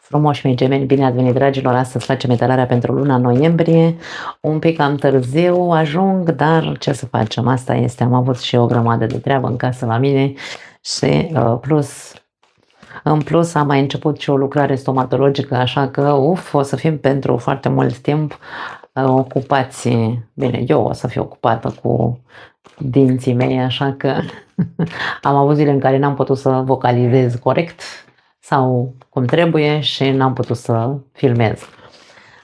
Frumoși mei gemeni, bine ați venit, dragilor! Astăzi facem etalarea pentru luna noiembrie. Un pic cam târziu ajung, dar ce să facem? Asta este, am avut și o grămadă de treabă în casă la mine și în plus am mai început și o lucrare stomatologică, așa că o să fim pentru foarte mult timp ocupați. Bine, eu o să fiu ocupată cu dinții mei, așa că am avut zile în care n-am putut să vocalizez corect sau cum trebuie și n-am putut să filmez.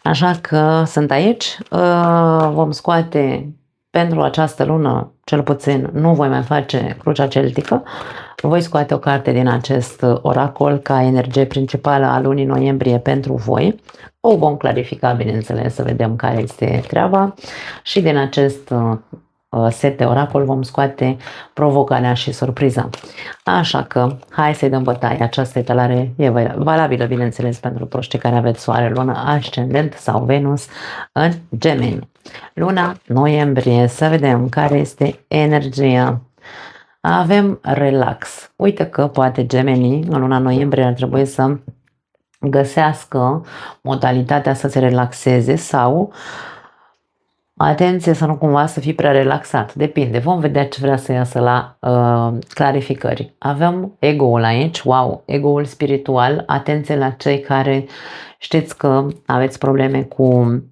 Așa că sunt aici, vom scoate pentru această lună, cel puțin nu voi mai face crucea celtică, voi scoate o carte din acest oracol ca energie principală a lunii noiembrie pentru voi. O vom clarifica, bineînțeles, să vedem care este treaba și din acest set de oracol vom scoate provocarea și surpriza. Așa că hai să-i dăm bătaie. Această etalare e valabilă, bineînțeles, pentru toți cei care aveți soare, lună, ascendent sau Venus în Gemeni. Luna noiembrie, să vedem care este energia. Avem relax. Uite că poate Gemenii în luna noiembrie ar trebui să găsească modalitatea să se relaxeze sau atenție să nu cumva să fii prea relaxat. Depinde. Vom vedea ce vrea să iasă la clarificări. Avem ego-ul aici. Wow! Ego-ul spiritual. Atenție la cei care știți că aveți probleme cu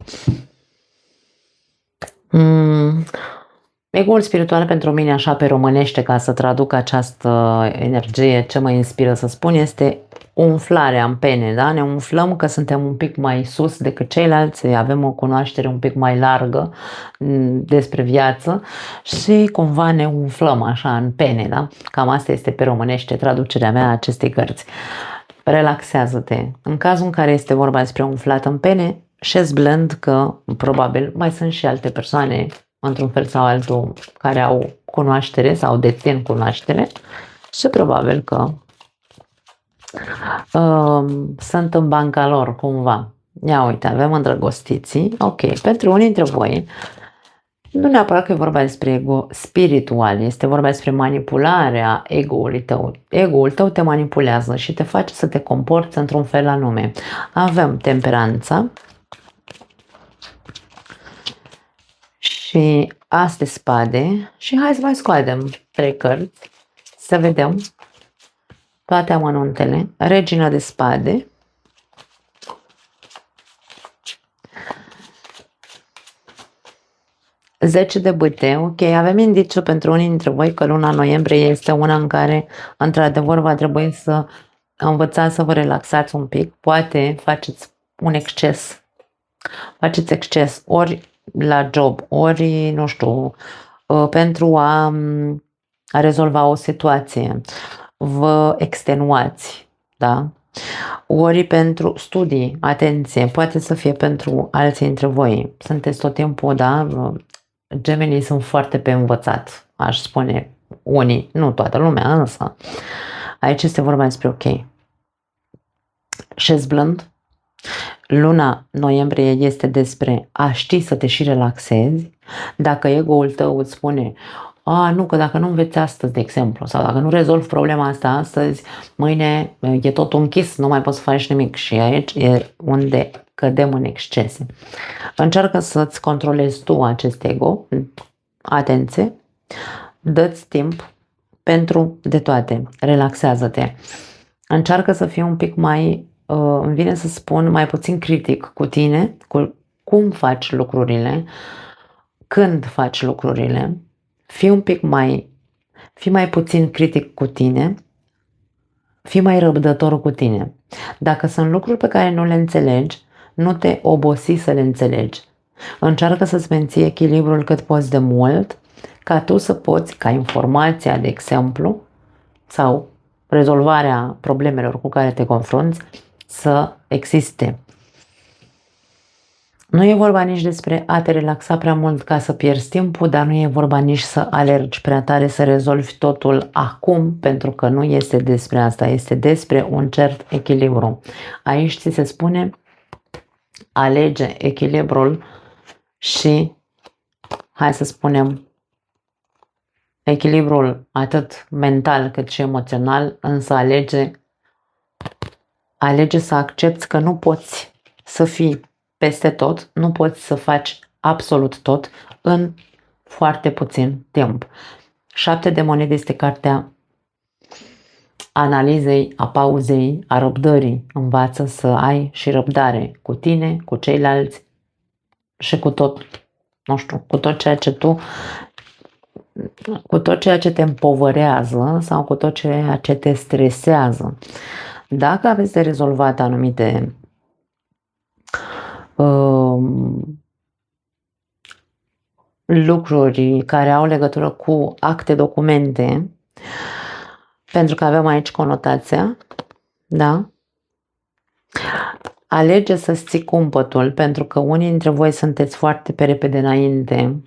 ego-ul spiritual pentru mine, așa pe românește, ca să traduc această energie, ce mă inspiră să spun, este umflarea în pene, da? Ne umflăm că suntem un pic mai sus decât ceilalți, avem o cunoaștere un pic mai largă despre viață și cumva ne umflăm așa în pene, da? Cam asta este pe românește traducerea mea a acestei cărți. Relaxează-te. În cazul în care este vorba despre umflat în pene, șezi blând că probabil mai sunt și alte persoane într-un fel sau altul care au cunoaștere sau dețin cunoaștere și probabil că sunt în banca lor cumva. Ia uite, avem îndrăgostiții. Ok, pentru unii dintre voi nu neapărat că e vorba despre ego spiritual, este vorba despre manipularea ego-ului tău. Ego-ul tău te manipulează și te face să te comporți într-un fel anume. Avem temperanța și as de spade și hai să mai scoatem 3 cărți să vedem toate amănuntele. Regina de spade, Zece de bâte. Ok, avem indiciu pentru unii dintre voi că luna noiembrie este una în care într-adevăr va trebui să învățați să vă relaxați un pic. Poate faceți un exces. Faceți exces ori la job, ori, nu știu, pentru a rezolva o situație. Vă extenuați, da? Ori pentru studii, atenție, poate să fie pentru alții dintre voi. Sunteți tot timpul, da? Gemenii sunt foarte pe învățat, aș spune unii, nu toată lumea, însă aici este vorba despre ok. Șezi blând? Luna noiembrie este despre a ști să te și relaxezi. Dacă ego-ul tău îți spune nu, că dacă nu înveți astăzi, de exemplu, sau dacă nu rezolvi problema asta astăzi, mâine e totul închis, nu mai poți să faci nimic. Și aici e unde cădem în excese. Încearcă să-ți controlezi tu acest ego. Atenție! Dă-ți timp pentru de toate. Relaxează-te. Încearcă să fii un pic mai, îmi vine să spun, mai puțin critic cu tine, cu cum faci lucrurile, când faci lucrurile. Fii mai puțin critic cu tine, fii mai răbdător cu tine. Dacă sunt lucruri pe care nu le înțelegi, nu te obosi să le înțelegi. Încearcă să-ți menții echilibrul cât poți de mult, ca tu să poți, ca informația, de exemplu, sau rezolvarea problemelor cu care te confrunți, să existe. Nu e vorba nici despre a te relaxa prea mult ca să pierzi timpul, dar nu e vorba nici să alergi prea tare să rezolvi totul acum, pentru că nu este despre asta, este despre un cert echilibru. Aici ți se spune alege echilibrul și, hai să spunem, echilibrul atât mental cât și emoțional, însă alege Alege să accepti că nu poți să fii peste tot, nu poți să faci absolut tot în foarte puțin timp. 7 de monede este cartea analizei, a pauzei, a răbdării. Învață să ai și răbdare cu tine, cu ceilalți și cu tot, nu știu, cu tot ceea ce cu tot ceea ce te împovărează sau cu tot ceea ce te stresează. Dacă aveți de rezolvat anumite lucruri care au legătură cu acte, documente, pentru că avem aici conotația, da? Alege să-ți ții cumpătul, pentru că unii dintre voi sunteți foarte pe repede înainte.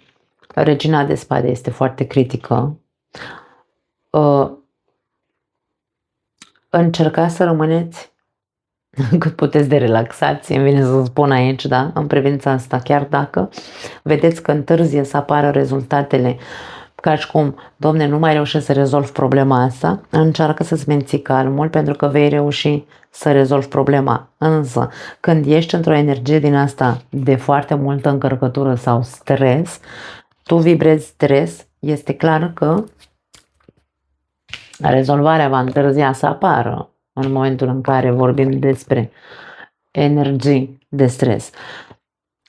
Regina de spade este foarte critică. Încercați să rămâneți cât puteți de relaxați, îmi vine să spun aici, da, în privința asta, chiar dacă vedeți că întârzie să apară rezultatele, ca și cum, domne, nu mai reușesc să rezolv problema asta, încearcă să-ți menții calmul, pentru că vei reuși să rezolvi problema. Însă, când ești într-o energie din asta de foarte multă încărcătură sau stres, tu vibrezi stres, este clar că rezolvarea va întârzia să apară în momentul în care vorbim despre energii de stres.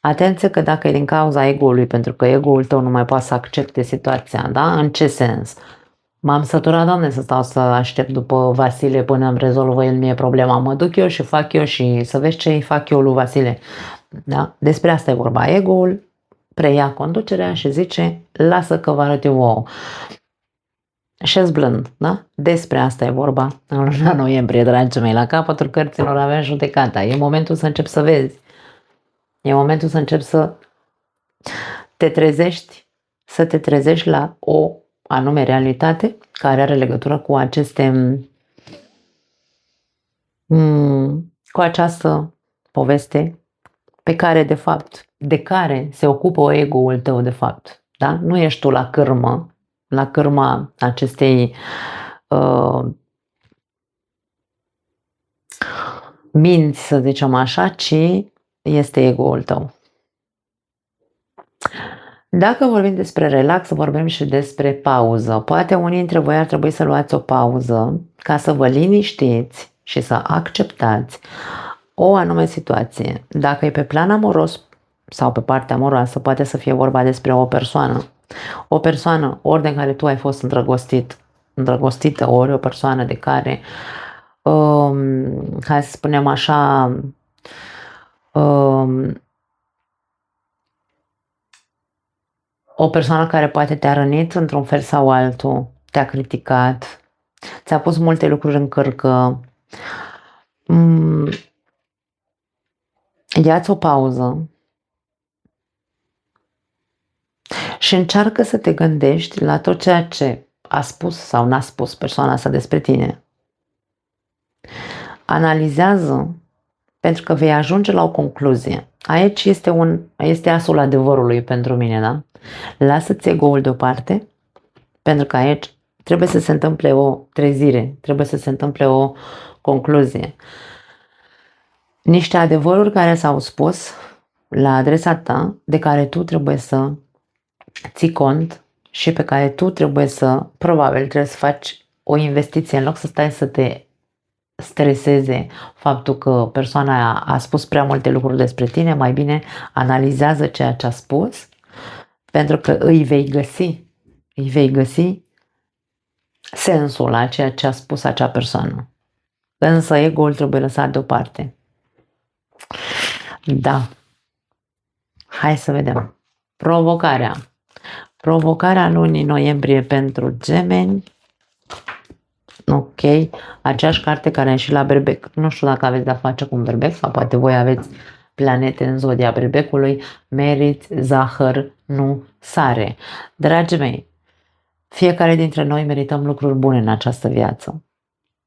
Atenție că dacă e din cauza ego-ului, pentru că ego-ul tău nu mai poate să accepte situația, da? În ce sens? M-am săturat, Doamne, să stau să aștept după Vasile până îmi rezolvă el mie problema. Mă duc eu și fac eu și să vezi ce îi fac eu lui Vasile. Da? Despre asta e vorba. Ego-ul preia conducerea și zice, lasă că vă arăt eu ouă. Și-s blând, da? Despre asta e vorba în luna noiembrie, dragii mei. La capătul cărților avem judecata. E momentul să începi să vezi. E momentul să începi să te trezești la o anume realitate care are legătură cu cu această poveste pe care, de care se ocupă ego-ul tău, de fapt. Da? Nu ești tu la cârma acestei minți, să zicem așa, ci este ego-ul tău. Dacă vorbim despre relax, vorbim și despre pauză. Poate unii dintre voi ar trebui să luați o pauză ca să vă liniștiți și să acceptați o anume situație. Dacă e pe plan amoros sau pe partea amoroasă, poate să fie vorba despre o persoană. O persoană ori de care tu ai fost îndrăgostită, ori o persoană de care, hai să spunem așa, o persoană care poate te-a rănit într-un fel sau altul, te-a criticat, ți-a pus multe lucruri în cărcă. Ia-ți o pauză și încearcă să te gândești la tot ceea ce a spus sau n-a spus persoana asta despre tine. Analizează, pentru că vei ajunge la o concluzie. Aici este asul adevărului pentru mine, da? Lasă-ți ego-ul deoparte, pentru că aici trebuie să se întâmple o trezire, trebuie să se întâmple o concluzie. Niște adevăruri care s-au spus la adresa ta, de care tu trebuie să ții cont și pe care tu probabil trebuie să faci o investiție în loc să stai să te streseze faptul că persoana a spus prea multe lucruri despre tine, mai bine analizează ceea ce a spus, pentru că îi vei găsi sensul la ceea ce a spus acea persoană. Însă ego-ul trebuie lăsat deoparte. Da. Hai să vedem. Provocarea lunii noiembrie pentru Gemeni. Ok. Aceeași carte care a ieșit la Berbec. Nu știu dacă aveți de-a face cu un berbec sau poate voi aveți planete în zodia berbecului. Meriți zahăr, nu sare. Dragii mei, fiecare dintre noi merităm lucruri bune în această viață.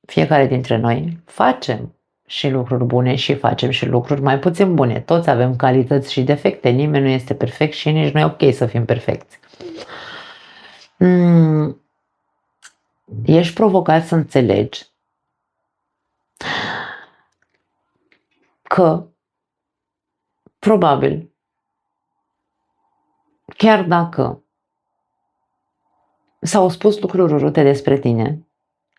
Fiecare dintre noi facem și lucruri bune și facem și lucruri mai puțin bune. Toți avem calități și defecte. Nimeni nu este perfect și nici nu e ok să fim perfecți. Ești provocat să înțelegi că probabil, chiar dacă s-au spus lucruri urâte despre tine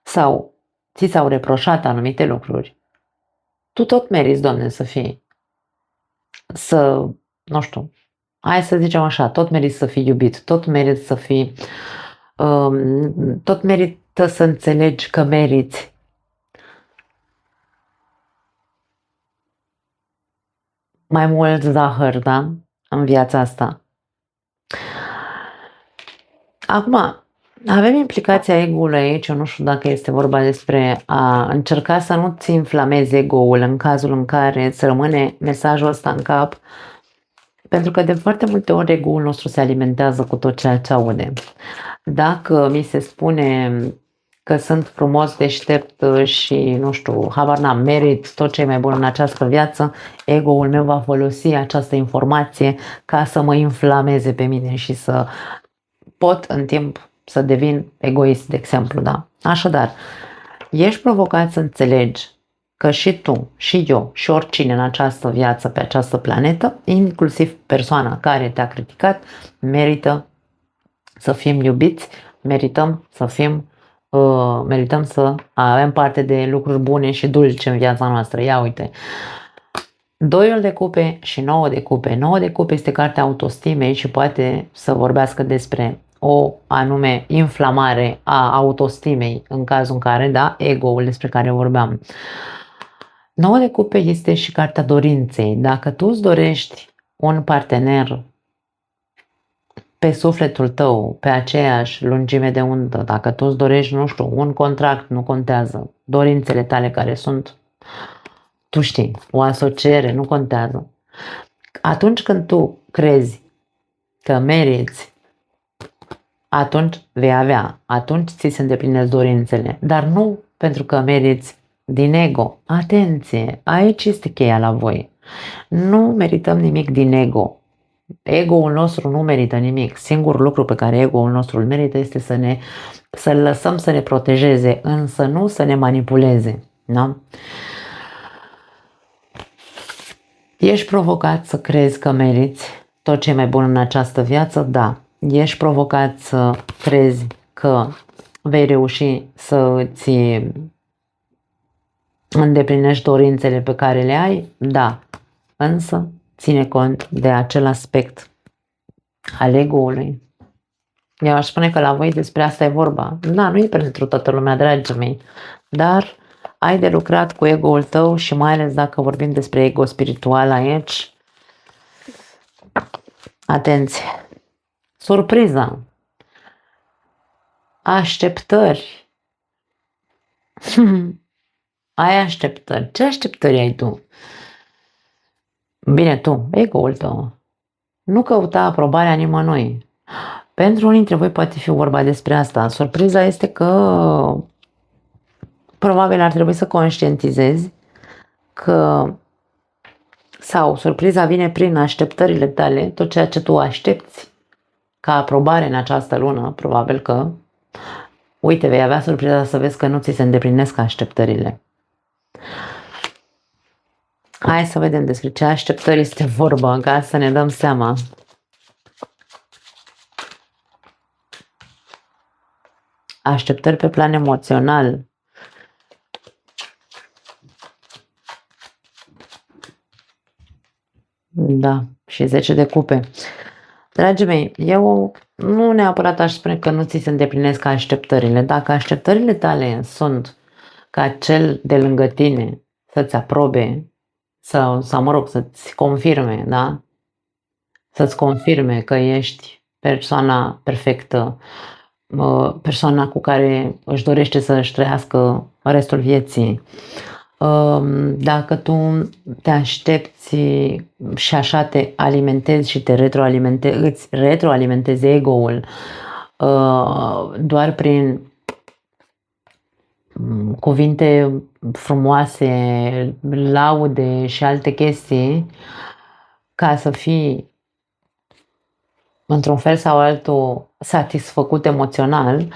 sau ți s-au reproșat anumite lucruri, tu tot meriți, Doamne, să fii, nu știu, hai să zicem așa, tot meriți să fii iubit, tot meriți să fii, tot merită să înțelegi că meriți mai mult zahăr, da? În viața asta. Acum, avem implicația ego-ului aici, eu nu știu dacă este vorba despre a încerca să nu-ți inflamezi ego-ul în cazul în care îți rămâne mesajul ăsta în cap, pentru că de foarte multe ori ego-ul nostru se alimentează cu tot ceea ce aude. Dacă mi se spune că sunt frumos, deștept și, nu știu, habar n-am, merit tot ce e mai bun în această viață, ego-ul meu va folosi această informație ca să mă inflameze pe mine și să pot în timp să devin egoist, de exemplu, da? Așadar, ești provocat să înțelegi că și tu, și eu, și oricine în această viață, pe această planetă, inclusiv persoana care te-a criticat, merită să fim iubiți, merităm să avem parte de lucruri bune și dulce în viața noastră. Ia uite, 2 de cupe și 9 de cupe. 9 de cupe este cartea autostimei și poate să vorbească despre o anume inflamare a autostimei în cazul în care, da, ego-ul despre care vorbeam. 9 de cupe este și cartea dorinței. Dacă tu îți dorești un partener pe sufletul tău, pe aceeași lungime de undă, dacă tu îți dorești, nu știu, un contract, nu contează, dorințele tale care sunt, tu știi, o asociere, nu contează. Atunci când tu crezi că meriți, atunci vei avea, atunci ți se îndeplinesc dorințele, dar nu pentru că meriți din ego. Atenție, aici este cheia la voi. Nu merităm nimic din ego. Ego-ul nostru nu merită nimic. Singurul lucru pe care ego-ul nostru îl merită este să-l lăsăm să ne protejeze, însă nu să ne manipuleze. Da? Ești provocat să crezi că meriți tot ce e mai bun în această viață? Da. Ești provocat să crezi că vei reuși să îți îndeplinești dorințele pe care le ai? Da. Însă ține cont de acel aspect al ego-ului. Eu aș spune că la voi despre asta e vorba. Da, nu e pentru toată lumea, dragii mei, dar ai de lucrat cu ego-ul tău și mai ales dacă vorbim despre ego spiritual aici. Atenție! Surpriza! Așteptări! Ai așteptări. Ce așteptări ai tu? Bine, tu, ego-ul tău. Nu căuta aprobarea nimănui. Pentru unii dintre voi poate fi vorba despre asta. Surpriza este că probabil ar trebui să conștientizezi că sau surpriza vine prin așteptările tale, tot ceea ce tu aștepți ca aprobare în această lună, probabil că, uite, vei avea surpriza să vezi că nu ți se îndeplinesc așteptările. Hai să vedem despre ce așteptări este vorba, ca să ne dăm seama. Așteptări pe plan emoțional. Da, și 10 de cupe. Dragii mei, eu nu neapărat aș spune că nu ți se îndeplinesc așteptările. Dacă așteptările tale sunt ca cel de lângă tine să-ți aprobe sau mă rog, să-ți confirme, da? Să-ți confirme că ești persoana perfectă, persoana cu care își dorește să-și trăiască restul vieții. Dacă tu te aștepți și așa te alimentezi și îți retroalimentezi ego-ul doar prin cuvinte frumoase, laude și alte chestii, ca să fii într-un fel sau altul satisfăcut emoțional,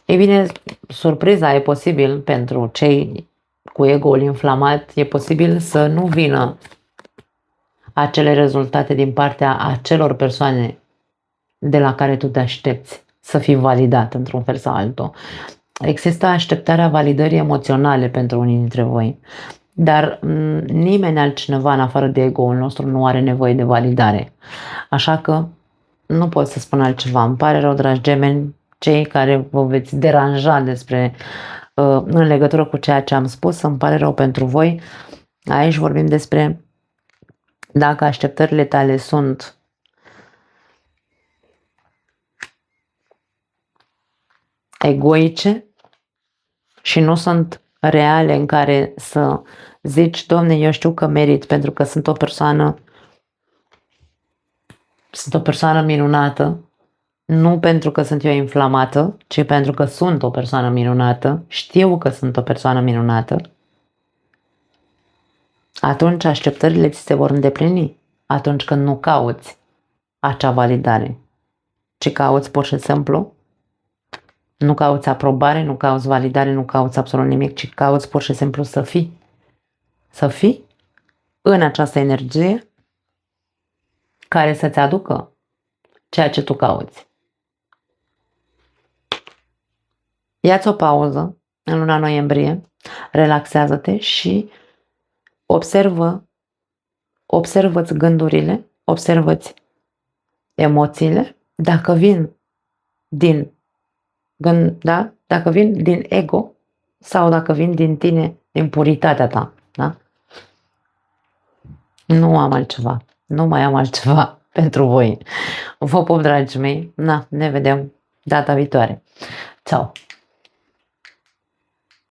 ei bine, surpriza e posibil pentru cei cu ego-ul inflamat, e posibil să nu vină acele rezultate din partea acelor persoane de la care tu te aștepți să fii validat într-un fel sau altul. Există așteptarea validării emoționale pentru unii dintre voi, dar nimeni altcineva în afară de ego-ul nostru nu are nevoie de validare. Așa că nu pot să spun altceva. Îmi pare rău, dragi gemeni, cei care vă veți deranja în legătură cu ceea ce am spus, îmi pare rău pentru voi. Aici vorbim despre dacă așteptările tale sunt egoice și nu sunt reale, în care să zici, Doamne, eu știu că merit pentru că sunt o persoană minunată, nu pentru că sunt eu inflamată, ci pentru că sunt o persoană minunată, știu că sunt o persoană minunată, atunci așteptările ți se vor îndeplini atunci când nu cauți acea validare, ci cauți pur și simplu, nu cauți aprobare, nu cauți validare, nu cauți absolut nimic, ci cauți pur și simplu să fii. Să fii în această energie care să-ți aducă ceea ce tu cauți. Ia-ți o pauză în luna noiembrie, relaxează-te și observă-ți gândurile, observă-ți emoțiile, dacă vin din gând, da? Dacă vin din ego sau dacă vin din tine, din puritatea ta, da? Nu am altceva, nu mai am altceva pentru voi. Vă pup, dragii mei, ne vedem data viitoare. Ciao!